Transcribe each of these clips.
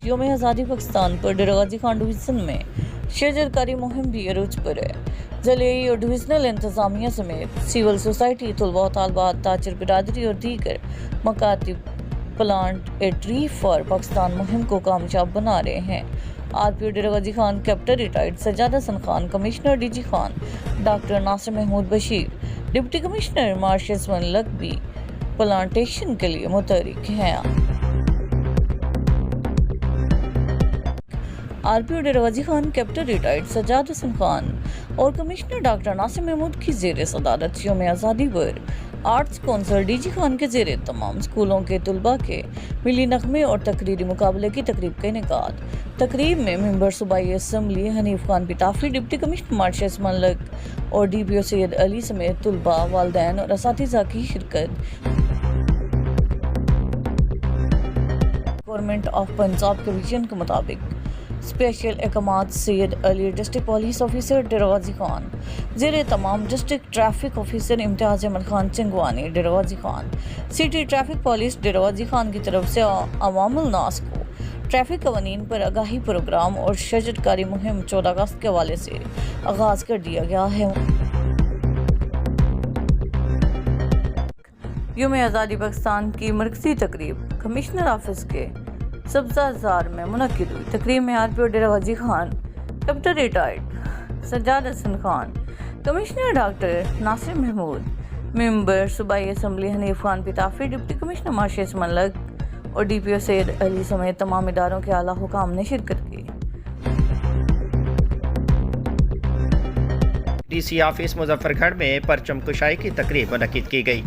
یوم آزادی پاکستان پر ڈیرہ غازی خان ڈویژن میں شجرکاری مہم بھی عروج پر ہے۔ ضلعی اور ڈویژنل انتظامیہ سمیت سول سوسائٹی، طلباء و طالبات، تاجر برادری اور دیگر مکاتب plant a tree for Pakistan مہم کو کامیاب بنا رہے ہیں۔ RPO Dera Ghazi Khan captain retired Sajjad Hassan Khan, commissioner DG Khan doctor Nasir Mehmood Bashir, deputy commissioner Marshas Malik بھی پلانٹیشن کے لیے متحرک ہیں۔ RPO Dera Ghazi Khan captain retired Sajjad Hassan Khan اور کمشنر ڈاکٹر ناصر محمود کی زیر صدارت یوم آزادی پر آرٹس کونسل DG خان کے زیر تمام اسکولوں کے طلباء کے ملی نغمے اور تقریری مقابلے کی تقریب کا انعقاد۔ تقریب میں ممبر صوبائی assembly Hanif Khan Pitafi, deputy commissioner Marshas Malik اور DPO سید علی سمیت طلباء، والدین اور اساتذہ کی شرکت۔ گورنمنٹ آف پنجاب کے ویژن کے مطابق اسپیشل احکامات سید علی، ڈسٹرکٹ پولیس آفیسر ڈیرہ غازی خان، زیر تمام ڈسٹرکٹ ٹریفک آفیسر امتیاز احمد خان چنگوانی ڈیرہ Ghazi Khan, city traffic police ڈیرہ غازی خان کی طرف سے عوام الناس کو ٹریفک قوانین پر آگاہی پروگرام اور شجرکاری مہم 14 اگست کے حوالے سے آغاز کر دیا گیا ہے۔ یوم آزادی پاکستان کی مرکزی تقریب کمشنر آفس کے سبزہ زار میں منعقد ہوئی۔ تقریب میں RPO Dera Ghazi Khan captain retired Sajjad Hassan Khan, commissioner doctor Nasir Mehmood, member صوبائی assembly Hanif Khan Pitafi, deputy commissioner Marshas Malik اور DPO سید علی سمیت تمام اداروں کے اعلیٰ حکام نے شرکت کی۔ DC آفس مظفر گڑھ میں پرچم کشائی کی تقریب منعقد کی گئی۔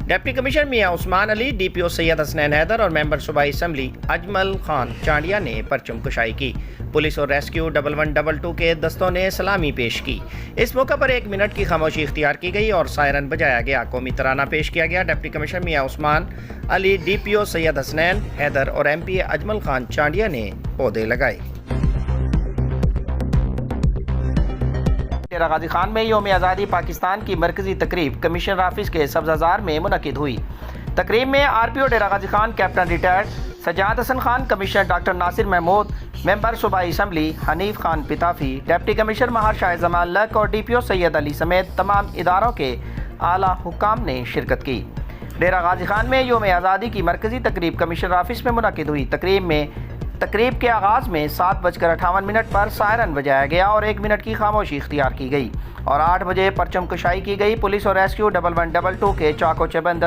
ڈپٹی کمشنر میاں عثمان علی، DPO سید حسنین حیدر اور ممبر صوبائی اسمبلی اجمل خان چانڈیا نے پرچم کشائی کی۔ پولیس اور ریسکیو 1112 کے دستوں نے سلامی پیش کی۔ اس موقع پر 1 منٹ کی خاموشی اختیار کی گئی اور سائرن بجایا گیا، قومی ترانہ پیش کیا گیا۔ ڈپٹی کمشنر میاں عثمان علی، DPO سید حسنین حیدر اور MP اجمل خان چانڈیا نے پودے لگائے۔ ڈیرہ غازی خان میں یوم آزادی پاکستان کی مرکزی تقریب کمشنر آفس کے سبزہ زار میں منعقد ہوئی۔ تقریب میں RPO Dera Ghazi Khan captain retired Sajjad Hassan Khan, commissioner doctor Nasir Mehmood, member صوبائی assembly Hanif Khan Pitafi, deputy commissioner Mehr Shah زمان لک اور DPO سید علی سمیت تمام اداروں کے اعلیٰ حکام نے شرکت کی۔ ڈیرہ غازی خان میں یوم آزادی کی مرکزی تقریب کمشنر آفس میں منعقد ہوئی۔ تقریب کے آغاز میں 7:58 پر سائرن بجایا گیا اور 1 منٹ کی خاموشی اختیار کی گئی اور 8 بجے پرچم کشائی کی گئی۔ پولیس اور ریسکیو 1112 کے چاق و چوبند